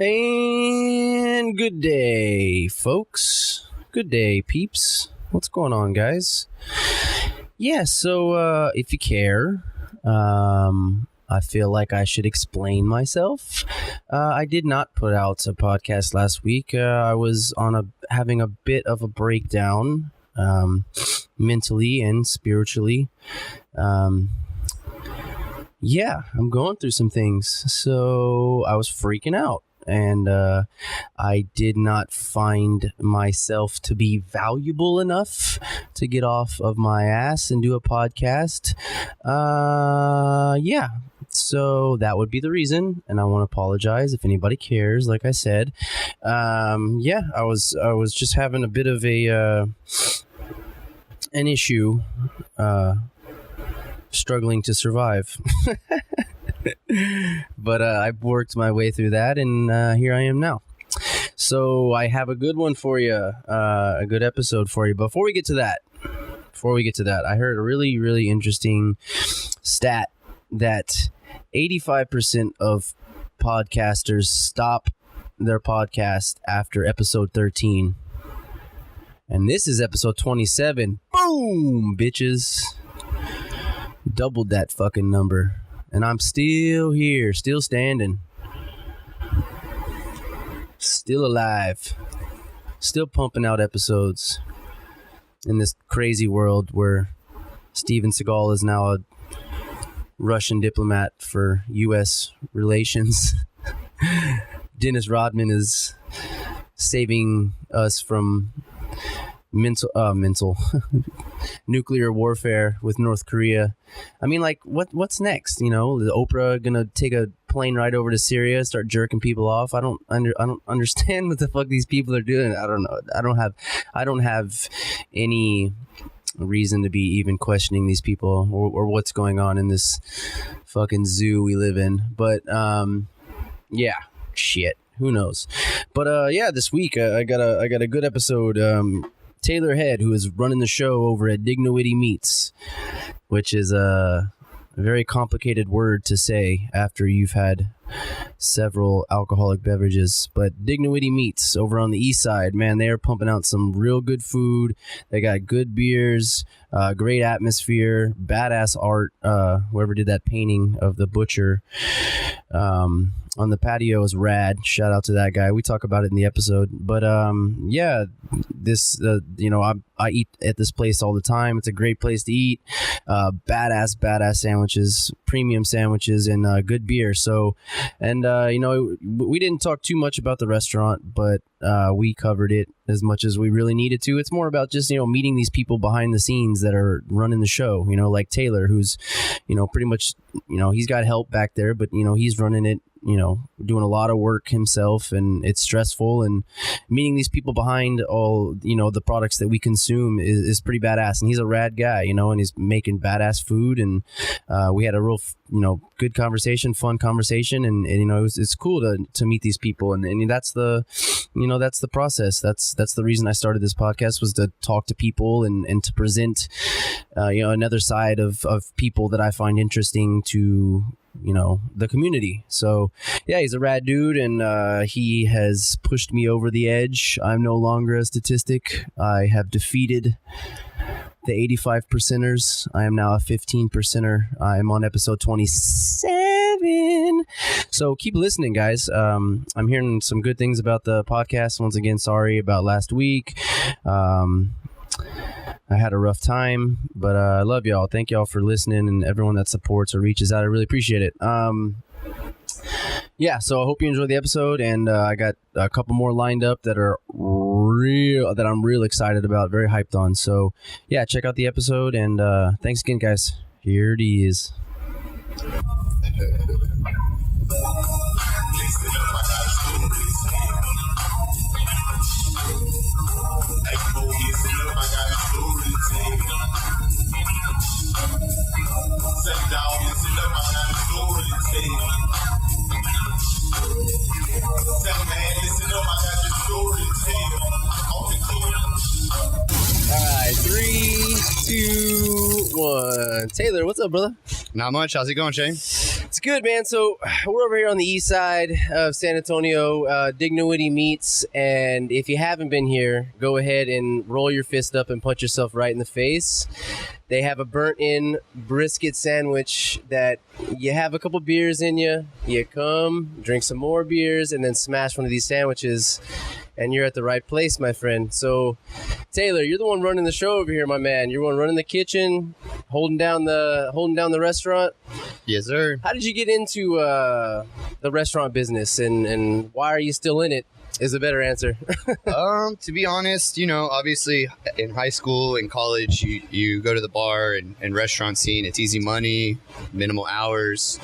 And good day, folks. Good day, peeps. What's going on, guys? Yeah, so if you care, I feel like I should explain myself. I did not put out a podcast last week. I was having a bit of a breakdown, mentally and spiritually. Yeah, I'm going through some things, so I was freaking out. And I did not find myself to be valuable enough to get off of my ass and do a podcast. Yeah, so that would be the reason, and I want to apologize if anybody cares. Like I said, yeah, I was just having a bit of an issue, struggling to survive. But I've worked my way through that, and here I am now. So I have a good one for you, a good episode for you. Before we get to that, I heard a really, really interesting stat that 85% of podcasters stop their podcast after episode 13. And this is episode 27. Boom, bitches. Doubled that fucking number. And I'm still here, still standing, still alive, still pumping out episodes in this crazy world where Steven Seagal is now a Russian diplomat for U.S. relations. Dennis Rodman is saving us from mental nuclear warfare with North Korea. I mean, like, what's next? You know, is Oprah gonna take a plane ride over to Syria, start jerking people off? I don't understand what the fuck these people are doing. I don't know. I don't have any reason to be even questioning these people or what's going on in this fucking zoo we live in. But yeah, shit. Who knows? But yeah, this week I got a good episode. Taylor Head, who is running the show over at Dignowity Meats, which is a very complicated word to say after you've had several alcoholic beverages. But Dignowity Meats over on the east side, man, they are pumping out some real good food. They got good beers, great atmosphere, badass art. Whoever did that painting of the butcher on the patio is rad. Shout out to that guy. We talk about it in the episode. But yeah, this I eat at this place all the time. It's a great place to eat. Badass sandwiches, premium sandwiches, and good beer. So, and we didn't talk too much about the restaurant, but we covered it as much as we really needed to. It's more about just meeting these people behind the scenes that are running the show. Like Taylor, who's pretty much he's got help back there, but he's running it. Doing a lot of work himself, and it's stressful, and meeting these people behind all, the products that we consume is pretty badass. And he's a rad guy, and he's making badass food. And we had a real, good conversation, fun conversation. And it's cool to meet these people. And that's the, that's the process. That's the reason I started this podcast, was to talk to people and to present, another side of people that I find interesting to, the community. So yeah, he's a rad dude, and he has pushed me over the edge. I'm no longer a statistic. I have defeated the 85%ers. I am now a 15%er. I am on episode 27. So keep listening, guys. I'm hearing some good things about the podcast. Once again, sorry about last week. I had a rough time, but I love y'all. Thank y'all for listening, and everyone that supports or reaches out. I really appreciate it. Yeah, so I hope you enjoyed the episode, and I got a couple more lined up that I'm real excited about, very hyped on. So yeah, check out the episode, and thanks again, guys. Here it is. Alright, 3, 2, 1. Taylor, what's up, brother? Not much. How's it going, Shane? It's It's good, man. So we're over here on the east side of San Antonio, Dignowity Meats, and if you haven't been here, go ahead and roll your fist up and punch yourself right in the face. They have a burnt-in brisket sandwich that you have a couple beers in you, you come, drink some more beers, and then smash one of these sandwiches, and you're at the right place, my friend. So, Taylor, you're the one running the show over here, my man. You're the one running the kitchen, holding down the restaurant. Yes, sir. How did you get into the restaurant business, and why are you still in it? Is a better answer. To be honest, obviously in high school and college, you go to the bar and restaurant scene. It's easy money, minimal hours.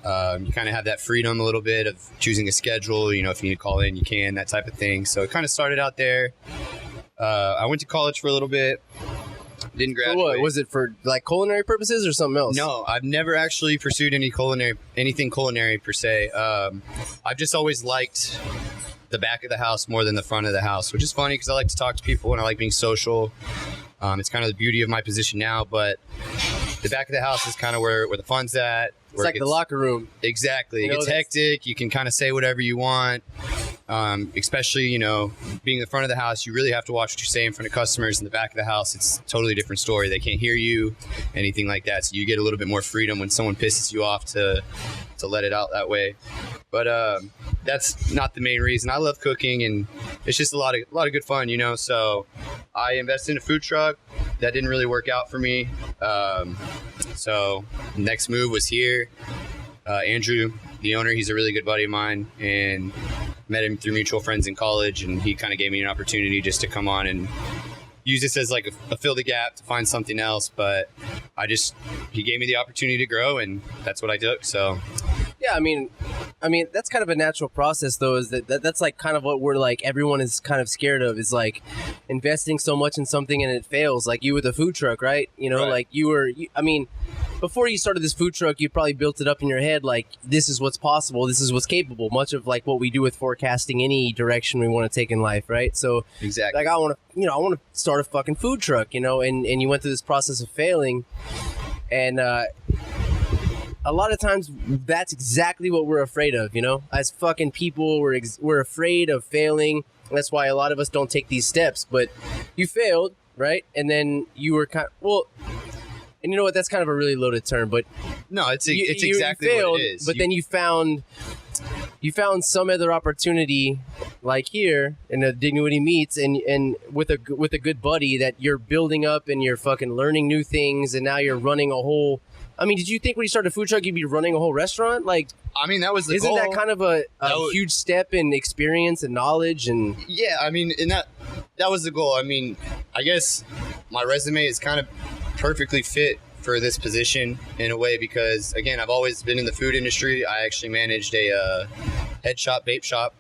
You kind of have that freedom a little bit of choosing a schedule. If you need to call in, you can, that type of thing. So it kind of started out there. I went to college for a little bit. Didn't graduate. For what? Was it for like culinary purposes or something else? No, I've never actually pursued anything culinary per se. I've just always liked the back of the house more than the front of the house, which is funny because I like to talk to people and I like being social. It's kind of the beauty of my position now, but the back of the house is kind of where the fun's at. It's like the locker room. Exactly. It gets hectic. You can kind of say whatever you want. Especially, being in the front of the house, you really have to watch what you say in front of customers. In the back of the house, it's a totally different story. They can't hear you, anything like that. So you get a little bit more freedom when someone pisses you off to let it out that way. But that's not the main reason. I love cooking, and it's just a lot of good fun, So I invested in a food truck. That didn't really work out for me. So next move was here. Andrew, the owner, he's a really good buddy of mine, and met him through mutual friends in college, and he kind of gave me an opportunity just to come on and use this as like a fill the gap to find something else. But he gave me the opportunity to grow, and that's what I took. So yeah, I mean that's kind of a natural process though, is that's like kind of what we're like everyone is kind of scared of, is like investing so much in something and it fails, like you with a food truck, right? Right. Like before you started this food truck, you probably built it up in your head like this is what's possible, this is what's capable, much of like what we do with forecasting any direction we want to take in life, right? So exactly, like I want to start a fucking food truck, and you went through this process of failing, and a lot of times that's exactly what we're afraid of, as fucking people. We're afraid of failing. That's why a lot of us don't take these steps. But you failed, right? And then you were and you know what? That's kind of a really loaded term, but no, it's exactly failed, what it is. But then you found some other opportunity, like here in the Dignowity Meats, and with a good buddy that you're building up, and you're fucking learning new things, and now you're running a whole. I mean, did you think when you started a food truck you'd be running a whole restaurant? Like, that was the goal. Isn't that kind of a huge step in experience and knowledge? And yeah, and that was the goal. I guess my resume is kind of perfectly fit for this position in a way because, again, I've always been in the food industry. I actually managed a head shop, vape shop,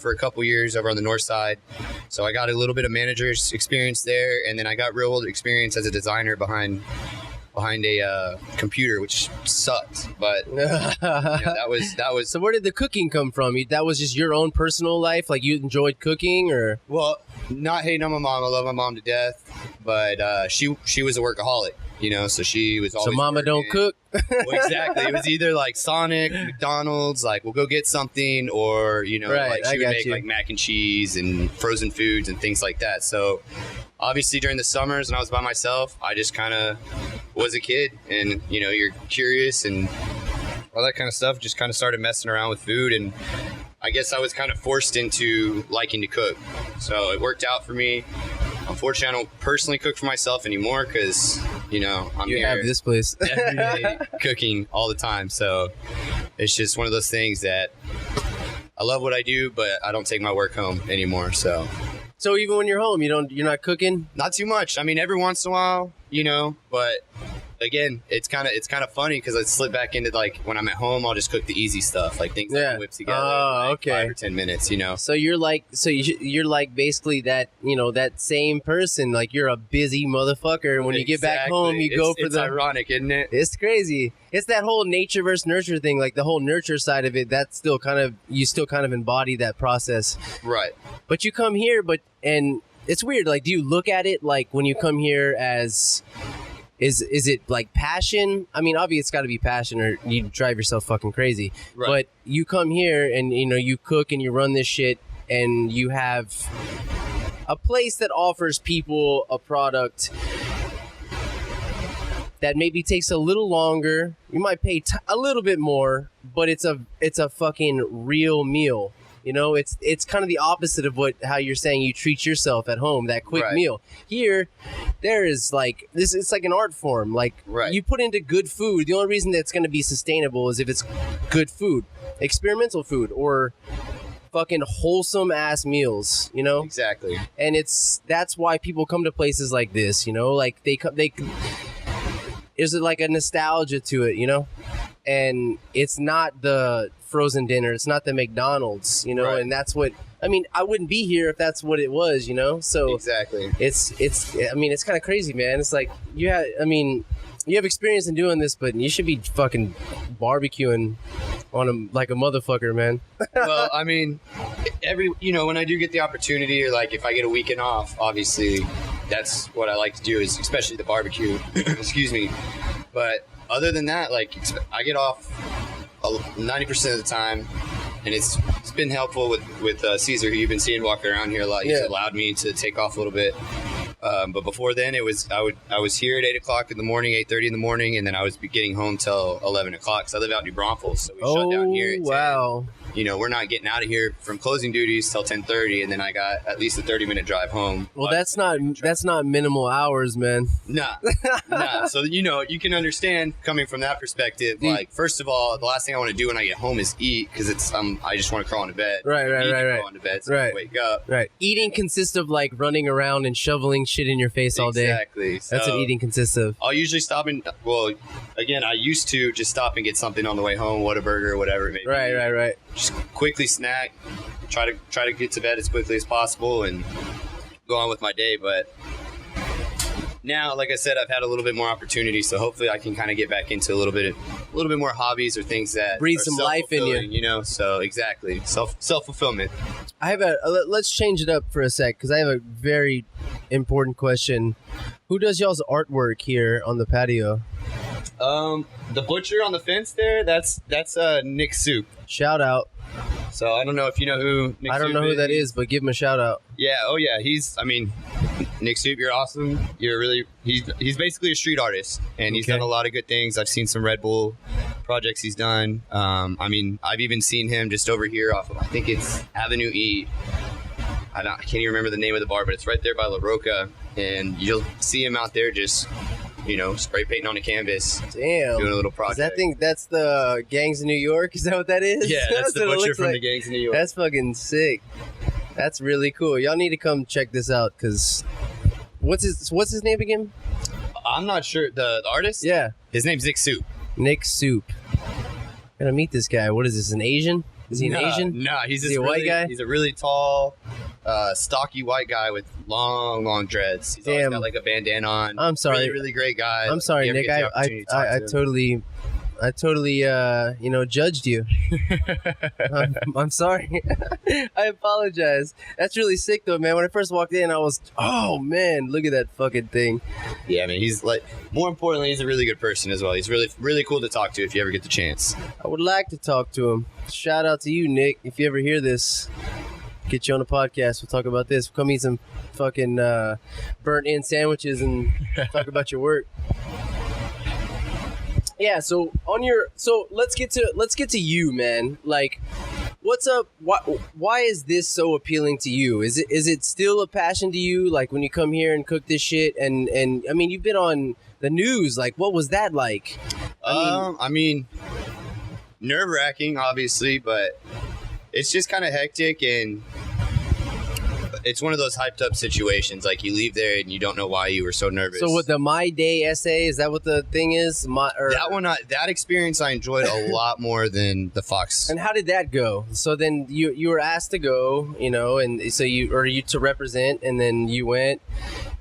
for a couple years over on the north side. So I got a little bit of manager's experience there, and then I got real experience as a designer behind a computer, which sucked, but that was. So where did the cooking come from? That was just your own personal life, like you enjoyed cooking, or? Well, not hating on my mom. I love my mom to death, but she was a workaholic, so she was always. So mama working. Don't cook. Well, exactly. It was either like Sonic, McDonald's, like we'll go get something, or right, like she would make like mac and cheese and frozen foods and things like that. So obviously during the summers when I was by myself, I just kind of was a kid, and you're curious and all that kind of stuff. Just kind of started messing around with food, and I guess I was kind of forced into liking to cook. So it worked out for me. Unfortunately, I don't personally cook for myself anymore because, I'm you here have this place every day cooking all the time. So it's just one of those things that I love what I do, but I don't take my work home anymore. So even when you're home, you're not cooking? Not too much. Every once in a while, but again, it's kind of funny because I slip back into like when I'm at home, I'll just cook the easy stuff, like things I can whip together in like 5 or 10 minutes, So you're like basically that, that same person, like you're a busy motherfucker. And when you get back home, you go for it's ironic, isn't it? It's crazy. It's that whole nature versus nurture thing, like the whole nurture side of it. That's still you still kind of embody that process. Right. But you come here, and it's weird. Like, do you look at it like when you come here as Is it like passion? I mean, obviously it's got to be passion, or you drive yourself fucking crazy. Right. But you come here and you cook and you run this shit, and you have a place that offers people a product that maybe takes a little longer. You might pay a little bit more, but it's a fucking real meal. It's kind of the opposite of how you're saying you treat yourself at home, that quick meal. Here, there is like this. It's like an art form. Like you put into good food. The only reason that's going to be sustainable is if it's good food, experimental food, or fucking wholesome ass meals. Exactly. And that's why people come to places like this. Like they there's like a nostalgia to it. And it's not the frozen dinner, it's not the McDonald's, and that's what I mean. I wouldn't be here if that's what it was, so exactly. It's kind of crazy, man. It's like you have experience in doing this, but you should be fucking barbecuing on like a motherfucker, man. Well, I mean, when I do get the opportunity, or like if I get a weekend off, obviously that's what I like to do, is especially the barbecue. Excuse me. But other than that, like I get off 90% of the time, and it's been helpful with Caesar, who you've been seeing walking around here a lot. He's allowed me to take off a little bit. But before then, I was here at 8 o'clock in the morning, 8:30 in the morning, and then I was getting home till 11 o'clock. Because I live out in New Braunfels, so we shut down here at 10. Wow. We're not getting out of here from closing duties till 10:30, and then I got at least a 30-minute drive home. Well, that's not minimal hours, man. Nah. So you can understand coming from that perspective. Like, first of all, the last thing I want to do when I get home is eat, because it's I just want to crawl into bed. Right. Crawl into bed, so I wake up. Right. Eating consists of like running around and shoveling shit in your face all day. Exactly. That's what eating consists of. I'll usually stop and I used to just stop and get something on the way home, Whataburger or whatever it may be. Right. Just quickly snack, try to get to bed as quickly as possible and go on with my day. But now, like I said, I've had a little bit more opportunity, so hopefully I can kind of get back into a little bit more hobbies or things that breathe some life in you. So exactly, self-fulfillment. I have let's change it up for a sec, because I have a very important question. Who does y'all's artwork here on the patio? The butcher on the fence there, that's Nick Soup. Shout out. So I don't know if you know who Nick Soup is. I don't know who that is, but give him a shout out. Yeah, Nick Soup, you're awesome. He's basically a street artist, and he's done a lot of good things. I've seen some Red Bull projects he's done. I've even seen him just over here off of, I think it's Avenue E. I can't even remember the name of the bar, but it's right there by La Roca, and you'll see him out there just spray painting on a canvas. Damn. Doing a little project. That's the Gangs of New York? Is that what that is? Yeah, that's the butcher from the Gangs of New York. That's fucking sick. That's really cool. Y'all need to come check this out, because what's his name again? I'm not sure. The artist? Yeah. His name's Nick Soup. Nick Soup. Gotta meet this guy. What is this, an Asian? Is he an Asian? No, he's a white guy? He's a really tall, stocky white guy with long dreads. He's always got like a bandana on. I'm sorry. Really, really great guy. I'm sorry, Nick. I totally judged you. I'm sorry. I apologize. That's really sick though, man. When I first walked in, I was, oh man, look at that fucking thing. Yeah, I mean, he's like, more importantly, he's a really good person as well. He's really, really cool to talk to if you ever get the chance. I would like to talk to him. Shout out to you, Nick. If you ever hear this, get you on the podcast. We'll talk about this. We'll come eat some fucking burnt end sandwiches and talk about your work. Yeah, so let's get to you, man. Like, what's up? Why is this so appealing to you? Is it still a passion to you? Like, when you come here and cook this shit, and I mean, you've been on the news. Like, what was that like? I mean, nerve-wracking, obviously, but it's just kind of hectic, and it's one of those hyped up situations. Like, you leave there and you don't know why you were so nervous. So with the My Day essay, is that what the thing is? That experience I enjoyed a lot more than the Fox. And how did that go? So then you were asked to go, and so you to represent, and then you went.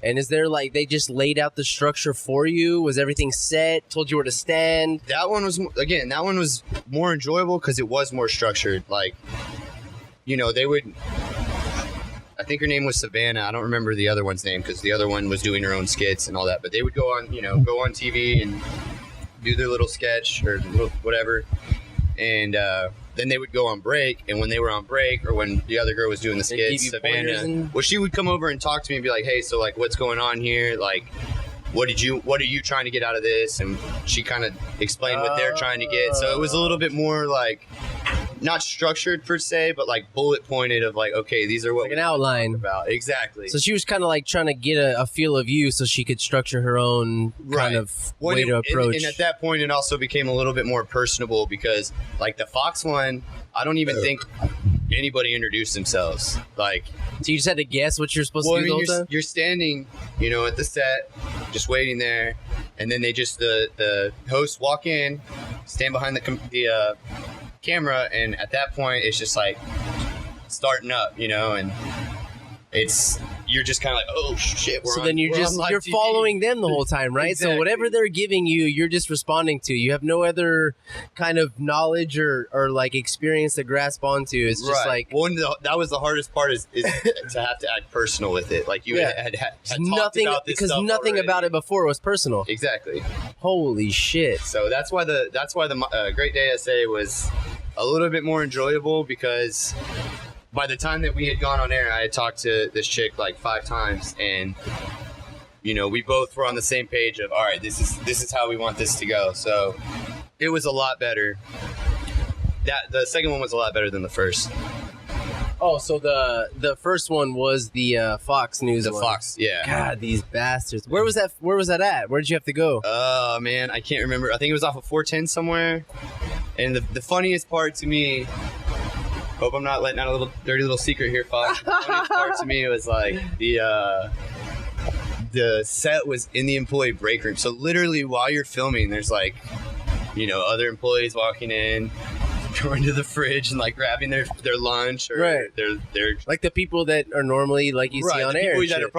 And is there, like, they just laid out the structure for you? Was everything set? Told you where to stand? That one was more enjoyable because it was more structured. Like, they would, I think her name was Savannah. I don't remember the other one's name because the other one was doing her own skits and all that. But they would go on TV and do their little sketch or whatever, and then they would go on break. And when they were on break, or when the other girl was doing the skits, Savannah, well, she would come over and talk to me and be like, "Hey, so like, what's going on here? Like, what are you trying to get out of this?" And she kind of explained what they're trying to get. So it was a little bit more like, not structured per se, but like bullet pointed of like, okay, these are what like an outline about. Exactly. So she was kind of like trying to get a feel of you so she could structure her own kind of way to approach. And at that point, it also became a little bit more personable because like the Fox one, I don't even think anybody introduced themselves. Like, so you just had to guess what you're supposed to do the whole time? You're standing, at the set, just waiting there, and then they just, the hosts walk in, stand behind the camera, and at that point it's just like starting up, and you're just kind of like, oh shit, so then you're following them the whole time, right? Exactly. So whatever they're giving you, you're just responding to. You have no other kind of knowledge or like experience to grasp onto. It's just like, that was the hardest part is to have to act personal with it. Like you had nothing about this because stuff nothing already. About it before was personal. Exactly. Holy shit. So that's why the Great Day essay was a little bit more enjoyable, because by the time that we had gone on air, I had talked to this chick like 5 times, and we both were on the same page of, all right, this is how we want this to go. So it was a lot better. The second one was a lot better than the first. Oh, so the first one was the Fox News one. Fox, yeah. God, these bastards. Where was that at? Where did you have to go? Oh, man, I can't remember. I think it was off of 410 somewhere. And the funniest part to me, hope I'm not letting out a little dirty little secret here, Fox. The funniest part to me was like the set was in the employee break room. So literally while you're filming, there's like, other employees walking in, going to the fridge and like grabbing their lunch, or right. They're like the people that are normally like you see on air. People that are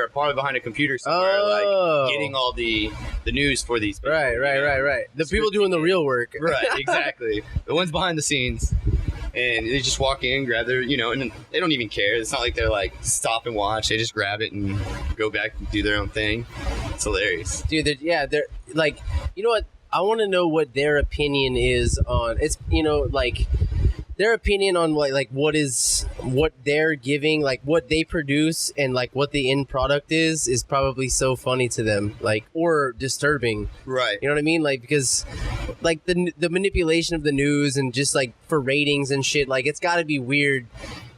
probably behind a computer somewhere, like getting all the news for these people. Right. The people doing the real work. Right, exactly. The ones behind the scenes. And they just walk in, grab their, and they don't even care. It's not like they're like, stop and watch. They just grab it and go back and do their own thing. It's hilarious. Dude, they're like, you know what? I want to know what their opinion is on, it's, like, their opinion on like what they're giving, like what they produce and like what the end product is probably so funny to them, like, or disturbing. Right. You know what I mean? Like, because like the manipulation of the news and just like for ratings and shit, like it's got to be weird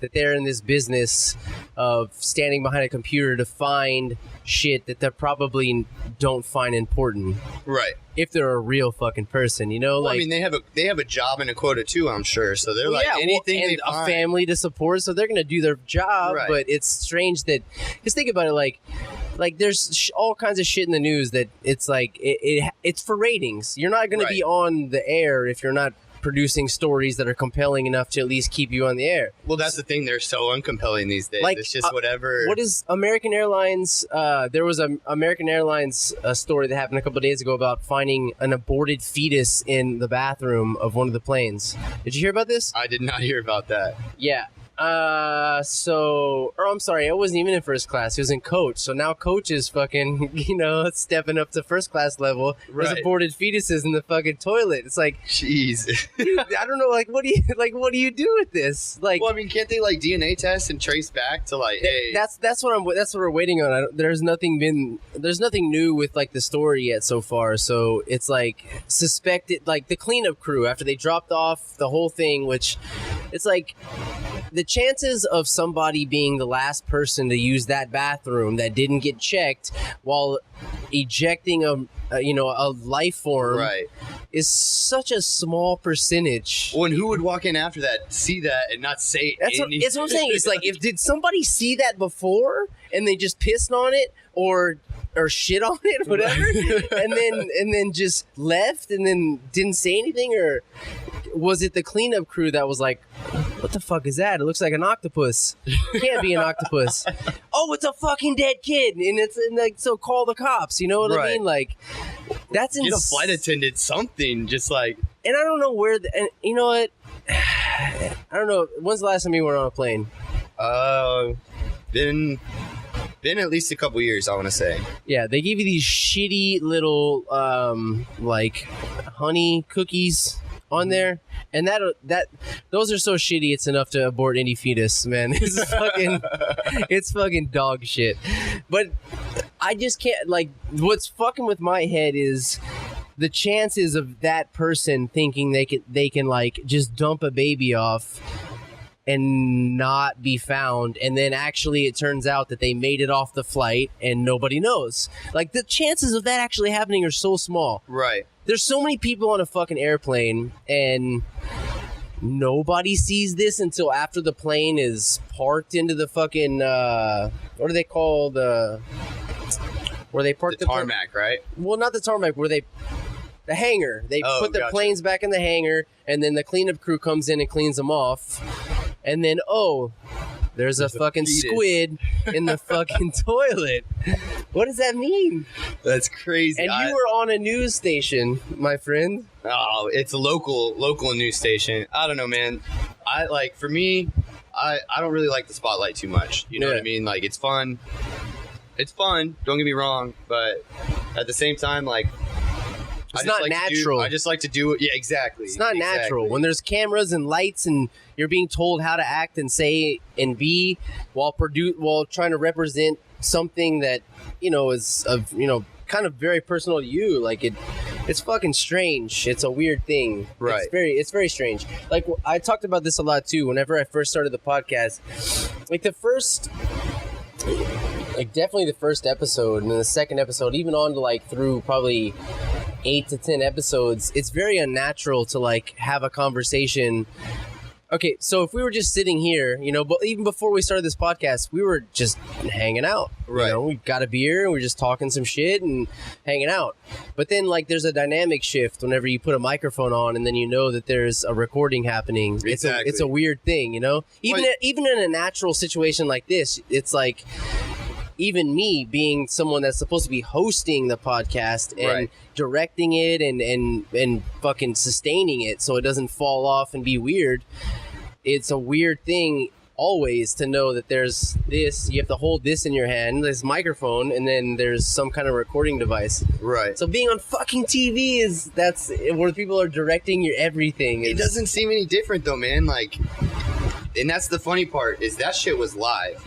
that they're in this business of standing behind a computer to find shit that they probably don't find important. Right. If they're a real fucking person, Well, like, I mean, they have a job and a quota too, I'm sure. So they're anything and they a find. family to support, so they're gonna do their job. Right. But it's strange that, because think about it, like there's all kinds of shit in the news that it's like it's for ratings. You're not gonna be on the air if you're not producing stories that are compelling enough to at least keep you on the air. Well, that's the thing. They're so uncompelling these days. Like, it's just whatever. What is American Airlines? There was a American Airlines story that happened a couple of days ago about finding an aborted fetus in the bathroom of one of the planes. Did you hear about this? I did not hear about that. Yeah. I'm sorry, I wasn't even in first class. It was in coach. So now coach is fucking, stepping up to first class level. There's aborted fetuses in the fucking toilet. It's like, jeez. Dude, I don't know. Like, what do you do with this? Like, well, I mean, can't they like DNA test and trace back to like, hey? That's what we're waiting on. There's nothing new with like the story yet so far. So it's like suspected, like the cleanup crew after they dropped off the whole thing, which it's like, the chances of somebody being the last person to use that bathroom that didn't get checked while ejecting a life form is such a small percentage. Well, and who would walk in after that, see that, and not say anything? That's what I'm saying. It's like, did somebody see that before and they just pissed on it or shit on it, whatever, and then just left and then didn't say anything, or was it the cleanup crew that was like, what the fuck is that? It looks like an octopus. It can't be an octopus. Oh, it's a fucking dead kid, and so call the cops. You know what I mean? Like, that's get a flight attendant, something, just like. And I don't know where. And you know what? I don't know. When's the last time you were on a plane? Been at least a couple years, I want to say. Yeah, they give you these shitty little like honey cookies on there, and that those are so shitty it's enough to abort any fetus, man. It's fucking dog shit. But I just can't, like, what's fucking with my head is the chances of that person thinking they can like just dump a baby off and not be found, and then actually it turns out that they made it off the flight and nobody knows. Like, the chances of that actually happening are so small. Right. There's so many people on a fucking airplane, and nobody sees this until after the plane is parked into the fucking what are they called? Where they park the tarmac, right? Well, not the tarmac. The hangar. They put their planes back in the hangar, and then the cleanup crew comes in and cleans them off. And then, there's a fucking fetus. Squid in the fucking toilet. What does that mean? That's crazy. And you were on a news station, my friend. Oh, it's a local news station. I don't know, man. For me, I don't really like the spotlight too much. You know what I mean? Like, it's fun. It's fun. Don't get me wrong. But at the same time, like, it's not natural. I just like to do it. Yeah, exactly. It's not natural. When there's cameras and lights and you're being told how to act and say and be while trying to represent something that, is of, kind of very personal to you. Like, it's fucking strange. It's a weird thing. Right. It's very strange. Like, I talked about this a lot too whenever I first started the podcast. Like, definitely the first episode and then the second episode, even on to like through probably 8 to 10 episodes, it's very unnatural to like have a conversation. Okay, so if we were just sitting here, but even before we started this podcast, we were just hanging out. Right. We got a beer and we're just talking some shit and hanging out. But then like there's a dynamic shift whenever you put a microphone on and then that there's a recording happening. Exactly. It's a weird thing, Even in a natural situation like this, it's like, even me being someone that's supposed to be hosting the podcast and directing it and fucking sustaining it so it doesn't fall off and be weird, it's a weird thing always to know that there's this, you have to hold this in your hand, this microphone, and then there's some kind of recording device. Right. So being on fucking TV that's where people are directing your everything. It doesn't seem any different though, man. Like, and that's the funny part is that shit was live,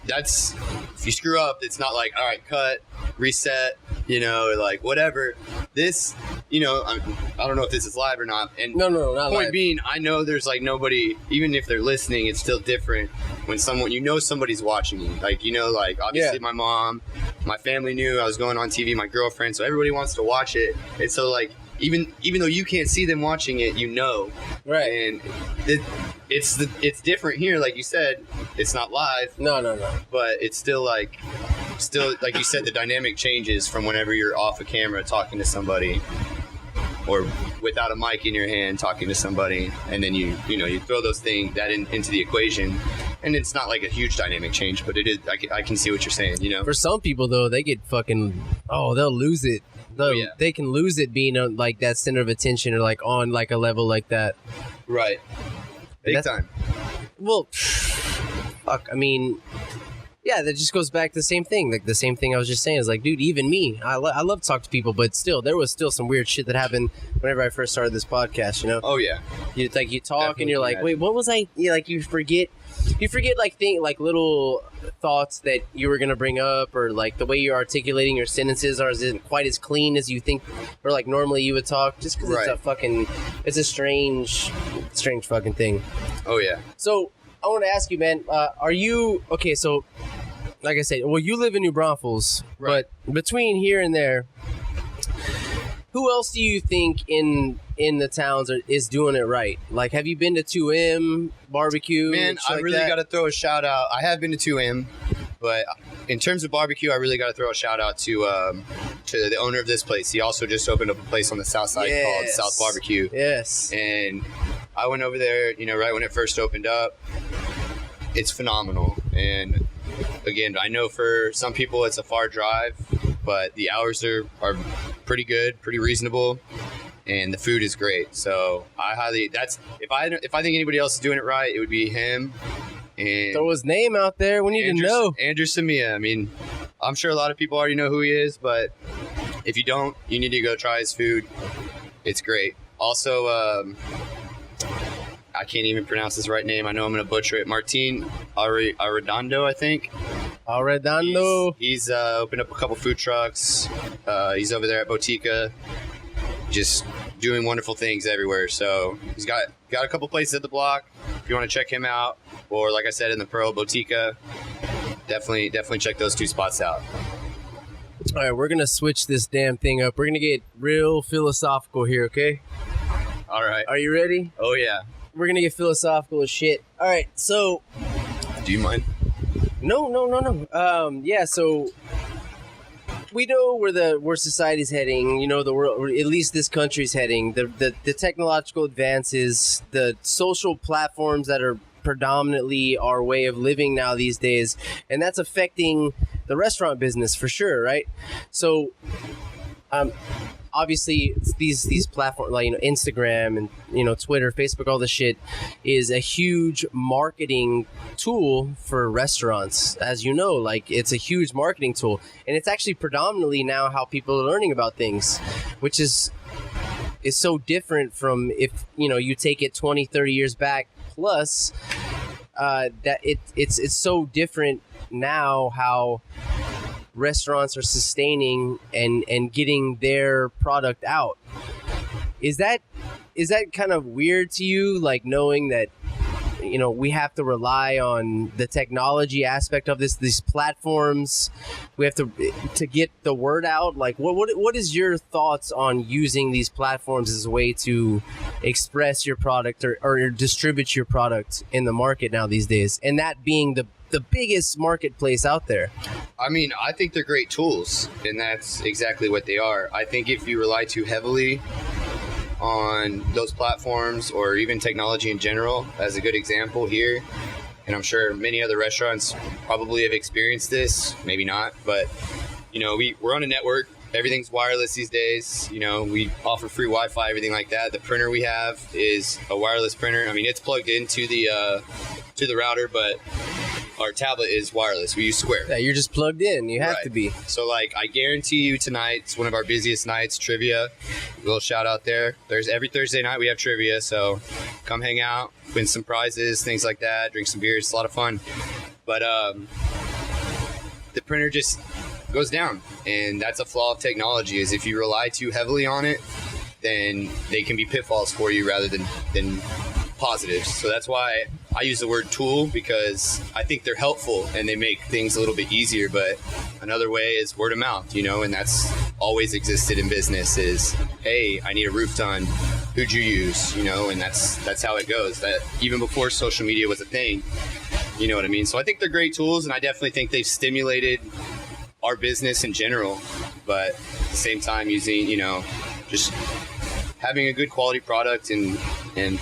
that's, if you screw up, it's not like, all right, cut, reset, like whatever. This, I don't know if this is live or not. And no, not point live. being, I know there's like nobody, even if they're listening, it's still different when somebody's watching you. Like, like obviously my mom, my family knew I was going on TV, my girlfriend, so everybody wants to watch it. And so like, even though you can't see them watching it, right? And it's different here, like you said. It's not live. No. But it's still like you said, the dynamic changes from whenever you're off a camera talking to somebody, or without a mic in your hand talking to somebody, and then you throw those things into the equation, and it's not like a huge dynamic change, but it is. I can see what you're saying. For some people though, they get fucking they'll lose it. They can lose it being like that center of attention or like on like a level like that. Right. Big time. Well, fuck. I mean, yeah, that just goes back to the same thing. Like the same thing I was just saying is like, dude, even me, I love to talk to people, but still, there was still some weird shit that happened whenever I first started this podcast. Oh yeah. You talk Definitely, and you're like, wait, what was I? Like you forget like little thoughts that you were gonna bring up, or like the way you're articulating your sentences isn't quite as clean as you think, or like normally you would talk, just because it's a strange fucking thing. Oh yeah. So I want to ask you, man, are you okay? So like I said, well, you live in New Braunfels, right? But between here and there, who else do you think in the towns is doing it right? Like, have you been to 2M barbecue? Man, I really got to throw a shout out. I have been to 2M, but in terms of barbecue, I really got to throw a shout out to the owner of this place. He also just opened up a place on the south side called South Barbecue. Yes. And I went over there, right when it first opened up. It's phenomenal. And again, I know for some people it's a far drive, but the hours are pretty good, pretty reasonable, and the food is great. So if I think anybody else is doing it right, it would be him And throw his name out there. We need to know. Andrew Samia. I mean, I'm sure a lot of people already know who he is, but if you don't, you need to go try his food. It's great. Also, I can't even pronounce his right name. I know I'm going to butcher it. Martin Arredondo, I think. Arredondo. He's opened up a couple food trucks. He's over there at Botica, just doing wonderful things everywhere. So he's got a couple places at the block. If you want to check him out, or like I said, in the Pearl Botica, definitely check those two spots out. All right, we're going to switch this damn thing up. We're going to get real philosophical here, okay? All right. Are you ready? Oh, yeah. We're going to get philosophical as shit. All right, so... Do you mind? No. Yeah, so... We know where society's heading, you know, the world, or at least this country's heading. The technological advances, the social platforms that are predominantly our way of living now these days, and that's affecting the restaurant business for sure, right? So, obviously, these platforms like, you know, Instagram and, you know, Twitter, Facebook, all this shit is a huge marketing tool for restaurants. As you know, like, it's a huge marketing tool, and it's actually predominantly now how people are learning about things, which is so different from if, you know, you take it 20, 30 years back plus, that it's so different now how restaurants are sustaining and getting their product out. Is that kind of weird to you, like, knowing that, you know, we have to rely on the technology aspect of these platforms? We have to get the word out. Like, what is your thoughts on using these platforms as a way to express your product or distribute your product in the market now these days, and that being the biggest marketplace out there? I mean, I think they're great tools, and that's exactly what they are. I think if you rely too heavily on those platforms, or even technology in general, as a good example here, and I'm sure many other restaurants probably have experienced this, maybe not, but, you know, we're on a network. Everything's wireless these days. You know, we offer free Wi-Fi, everything like that. The printer we have is a wireless printer. I mean, it's plugged into the router, but our tablet is wireless. We use Square. Yeah, you're just plugged in. You have to be. So, like, I guarantee you tonight, it's one of our busiest nights, trivia. A little shout out there. Every Thursday night we have trivia, so come hang out, win some prizes, things like that, drink some beers. It's a lot of fun. But the printer just goes down, and that's a flaw of technology, is if you rely too heavily on it, then they can be pitfalls for you rather than positives. So that's why I use the word tool, because I think they're helpful and they make things a little bit easier. But another way is word of mouth, you know, and that's always existed in business is, hey, I need a roof done. Who'd you use? You know, and that's how it goes. That even before social media was a thing, you know what I mean? So I think they're great tools, and I definitely think they've stimulated our business in general. But at the same time, using, you know, just having a good quality product and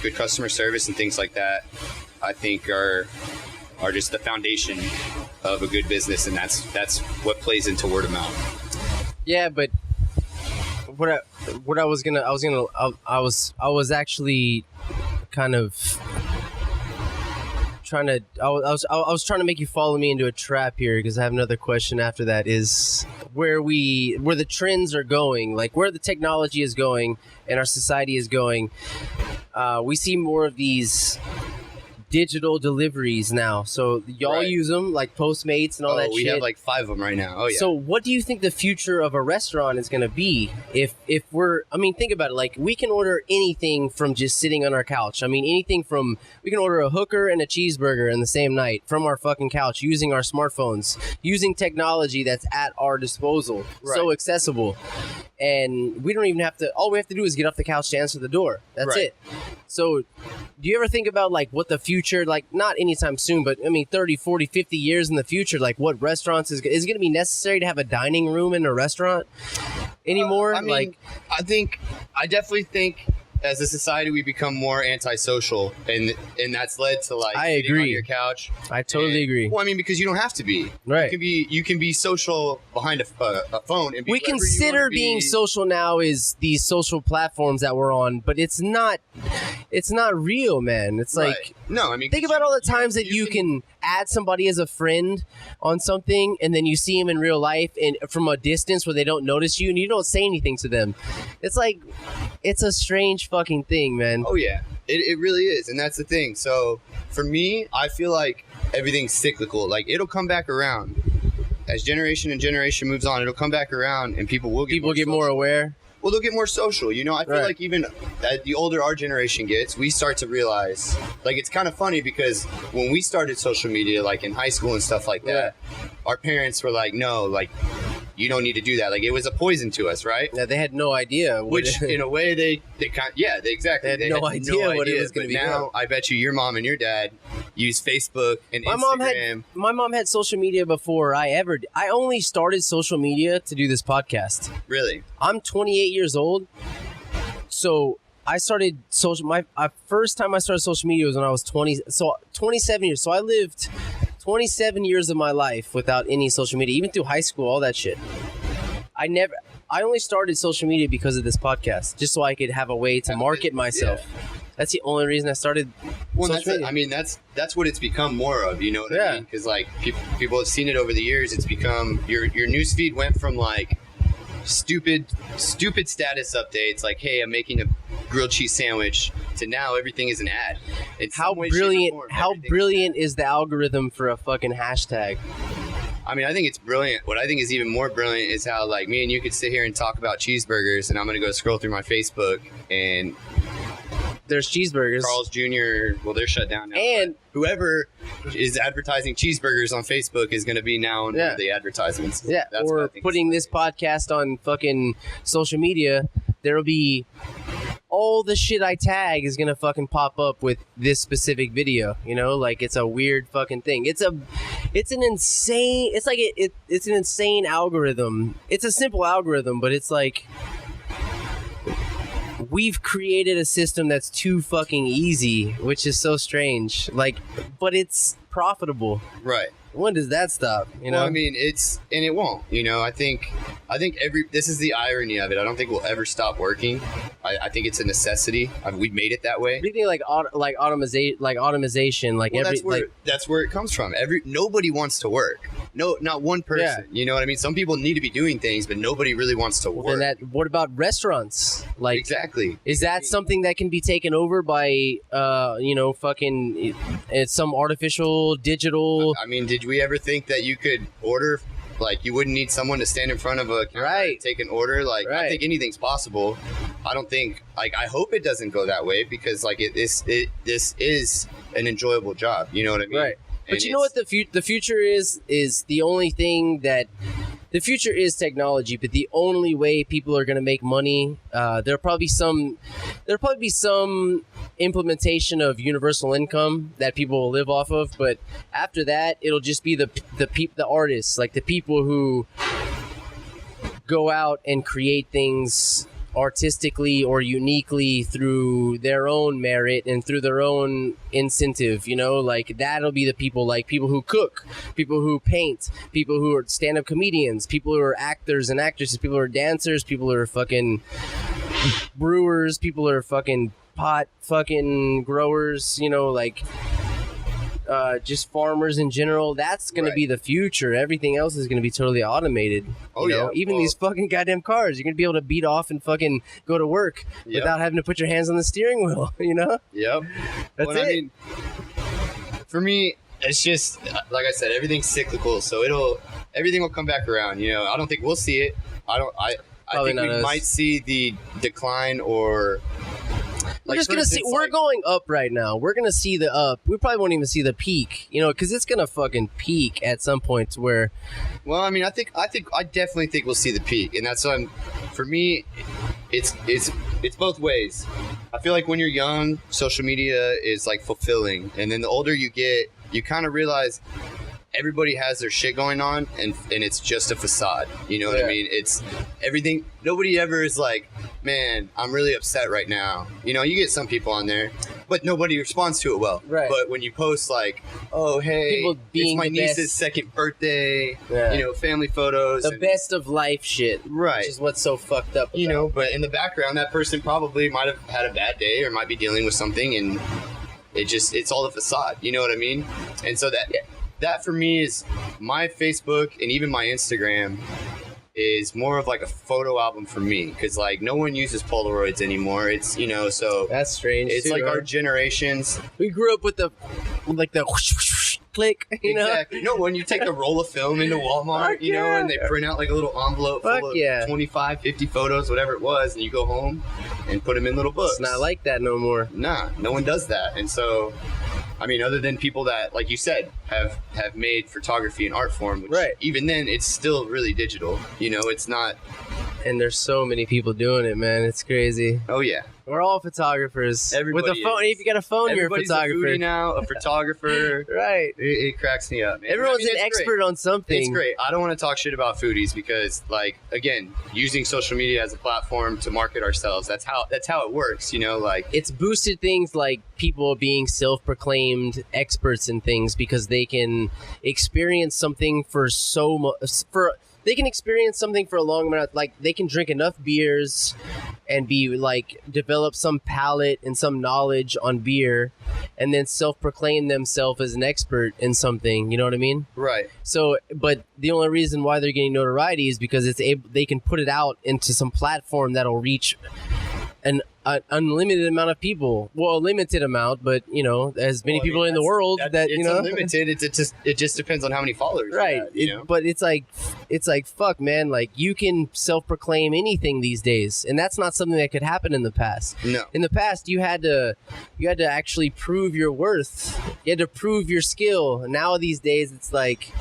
good customer service and things like that, I think are just the foundation of a good business, and that's what plays into word of mouth. Yeah, but I was actually kind of trying to I was trying to make you follow me into a trap here, because I have another question after that. Is where the trends are going, like where the technology is going and our society is going. We see more of these digital deliveries now, so y'all use them like Postmates and all that shit. We have like 5 of them right now. Oh yeah. So what do you think the future of a restaurant is going to be if we're, I mean, think about it, like we can order anything from just sitting on our couch. I mean, anything from, we can order a hooker and a cheeseburger in the same night from our fucking couch using our smartphones, using technology that's at our disposal. Right. So accessible. And we don't even have to, all we have to do is get off the couch to answer the door. That's it. So do you ever think about like what the future, like not anytime soon, but I mean 30, 40, 50 years in the future, like what restaurants is going to be necessary to have a dining room in a restaurant anymore? I definitely think as a society, we become more antisocial, and that's led to like I sitting agree. on your couch. I totally agree. Well, I mean, because you don't have to be. Right. You can be social behind a phone. And be We whoever you consider wanna be. being social now is these social platforms that we're on, but it's not real, man. It's like, Right. No, I mean, think about all the times that you can add somebody as a friend on something, and then you see them in real life and from a distance where they don't notice you and you don't say anything to them. It's like, it's a strange fucking thing, man. Oh yeah, it really is, and that's the thing. So for me, I feel like everything's cyclical. Like it'll come back around as generation and generation moves on. It'll come back around, and people will get More aware. Well, they'll get more social. You know, I feel Right. like even the older our generation gets, we start to realize, like, it's kind of funny because when we started social media, like in high school and stuff like that, our parents were like, no, like, you don't need to do that. Like, it was a poison to us, right? Yeah, they had no idea. Which, in a way, they exactly. They had no idea what it was gonna but be now, doing. I bet you your mom and your dad use Facebook and My Instagram. my mom had social media before I only started social media to do this podcast. Really? I'm 28 years old, so I started first time I started social media was when I was 20. So 27 years. So I lived 27 years of my life without any social media, even through high school, all that shit. I only started social media because of this podcast, just so I could have a way to market myself. Yeah. That's the only reason I started. Well, social media. I mean, that's what it's become more of. You know what I mean? Because like people have seen it over the years. It's become your newsfeed went from like stupid status updates, like, hey, I'm making a grilled cheese sandwich, to now everything is an ad. How brilliant is the algorithm for a fucking hashtag? I mean, I think it's brilliant. What I think is even more brilliant is how, like, me and you could sit here and talk about cheeseburgers, and I'm going to go scroll through my Facebook, and there's cheeseburgers. Carl's Jr., well, they're shut down now. And whoever is advertising cheeseburgers on Facebook is going to be now on one of the advertisements. Yeah, That's what I or think putting this podcast on fucking social media, there'll be all the shit I tag is gonna fucking pop up with this specific video. You know, like, it's a weird fucking thing. It's an insane algorithm. It's a simple algorithm, but it's like we've created a system that's too fucking easy, which is so strange. Like, but it's profitable. Right. When does that stop? You know, Well, I mean, it won't. You know, I think this is the irony of it. I don't think we'll ever stop working. I think it's a necessity. We've made it that way. what do you think? Like automation, like Well, that's where it comes from. Nobody wants to work. No, not one person. You know what I mean? Some people need to be doing things, but nobody really wants to work. What about restaurants? Like, exactly. Is that something that can be taken over by fucking it's some artificial digital? I mean, did we ever think that you could order, like, you wouldn't need someone to stand in front of a counter and take an order? Like, I think anything's possible. I don't think, like, I hope it doesn't go that way, because like this is an enjoyable job. You know what I mean? Right. But you know what the future is the only thing that the future is technology, but the only way people are going to make money, there'll probably be some implementation of universal income that people will live off of, but after that, it'll just be the artists, like the people who go out and create things artistically or uniquely through their own merit and through their own incentive, you know, like that'll be the people, like people who cook, people who paint, people who are stand-up comedians, people who are actors and actresses, people who are dancers, people who are fucking brewers, people who are fucking pot fucking growers, you know, like just farmers in general. That's going to be the future. Everything else is going to be totally automated. Oh, you know? Even these fucking goddamn cars, you're going to be able to beat off and fucking go to work without having to put your hands on the steering wheel, you know? Yep. That's it. I mean, for me, it's just, like I said, everything's cyclical, so everything will come back around. You know, I don't think we'll see it. I think we might see the decline, or we're just gonna see. We're going up right now. We're gonna see the up. We probably won't even see the peak, you know, because it's gonna fucking peak at some point to where. Well, I mean, I definitely think we'll see the peak, and that's for me. It's both ways. I feel like when you're young, social media is like fulfilling, and then the older you get, you kind of realize everybody has their shit going on, and it's just a facade. You know what I mean? It's everything. Nobody ever is like, man, I'm really upset right now. You know, you get some people on there, but nobody responds to it well. Right. But when you post like, oh, hey, it's my niece's second birthday, you know, family photos. The best of life shit. Right. Which is what's so fucked up about. You know, but in the background, that person probably might have had a bad day or might be dealing with something, and it's all a facade. You know what I mean? And so that for me is my Facebook and even my Instagram is more of like a photo album for me, because like no one uses Polaroids anymore. It's, you know, so that's strange. It's too, like right? our generations. We grew up with the whoosh, whoosh, whoosh, click. You exactly. No, when you take a roll of film into Walmart, you know, and they print out like a little envelope full of 25, 50 photos, whatever it was, and you go home and put them in little books. It's not like that no more. Nah, no one does that, and so. I mean, other than people that, like you said, have made photography an art form, which even then, it's still really digital. You know, it's not. And there's so many people doing it, man. It's crazy. Oh, yeah. We're all photographers. Everybody with a phone. If you got a phone, everybody's you're a photographer. a foodie now, a photographer. Right. It cracks me up, man. Everyone's an expert on something. It's great. I don't want to talk shit about foodies because, like, again, using social media as a platform to market ourselves, that's how it works, you know, like. It's boosted things like people being self-proclaimed experts in things because they can experience something they can experience something for a long amount of, like, they can drink enough beers and be like develop some palate and some knowledge on beer and then self-proclaim themselves as an expert in something, you know what I mean? Right. So, but the only reason why they're getting notoriety is because they can put it out into some platform that'll reach an unlimited amount of people. Well, a limited amount, but you know, as many people in the world that you know, unlimited. It just depends on how many followers. Right. You know? But it's like fuck, man. Like you can self-proclaim anything these days, and that's not something that could happen in the past. No. In the past, you had to actually prove your worth. You had to prove your skill. Now these days, it's like.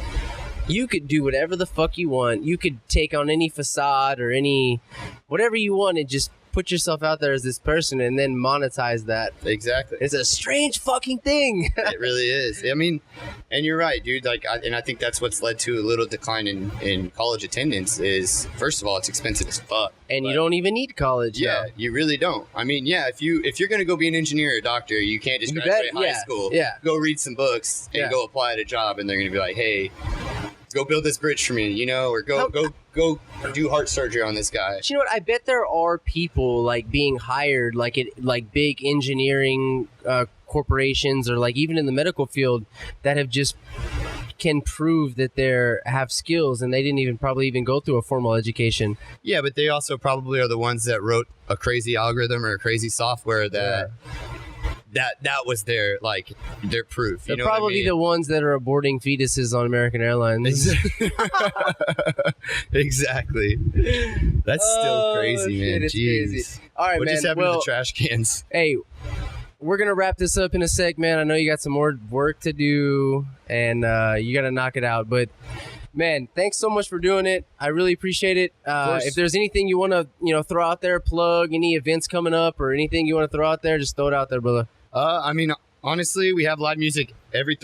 You could do whatever the fuck you want. You could take on any facade or any whatever you want and just put yourself out there as this person and then monetize that. Exactly. It's a strange fucking thing. It really is. I mean, and you're right, dude. Like, I think that's what's led to a little decline in college attendance is, first of all, it's expensive as fuck. And you don't even need college. Yeah, you really don't. I mean, yeah, if you're going to go be an engineer or a doctor, you can't just graduate high school. Yeah. Go read some books and go apply at a job, and they're going to be like, hey, go build this bridge for me, you know, or go do heart surgery on this guy. You know what? I bet there are people like being hired like big engineering corporations or like even in the medical field that have just can prove that they have skills and they didn't probably even go through a formal education. Yeah, but they also probably are the ones that wrote a crazy algorithm or a crazy software that was their proof. They're know probably what I mean? the ones that are aborting fetuses on American Airlines. Exactly. That's still crazy, man. It's Jeez. crazy. All right, what man. Just happened to the trash cans? Hey, we're going to wrap this up in a sec, man. I know you got some more work to do and you got to knock it out. But, man, thanks so much for doing it. I really appreciate it. If there's anything you want to throw out there, plug, any events coming up or anything you want to throw out there, just throw it out there, brother. I mean, honestly, we have live music every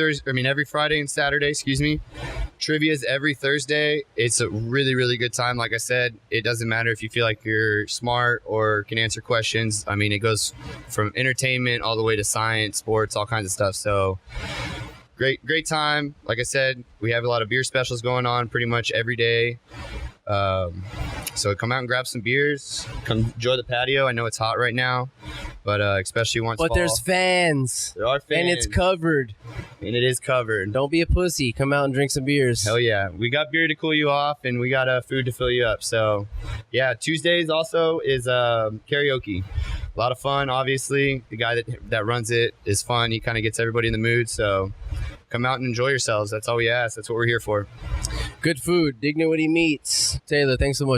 Friday and Saturday, Trivia's every Thursday. It's a really, really good time. Like I said, it doesn't matter if you feel like you're smart or can answer questions. I mean, it goes from entertainment all the way to science, sports, all kinds of stuff. So great time. Like I said, we have a lot of beer specials going on pretty much every day. So come out and grab some beers. Come enjoy the patio. I know it's hot right now, but especially once fall. But there's fans. There are fans. And it's covered. And it is covered. Don't be a pussy. Come out and drink some beers. Hell yeah. We got beer to cool you off, and we got food to fill you up. So, yeah, Tuesdays also is karaoke. A lot of fun, obviously. The guy that runs it is fun. He kind of gets everybody in the mood. So come out and enjoy yourselves. That's all we ask. That's what we're here for. Good food. Dignowity Meats. Taylor, thanks so much.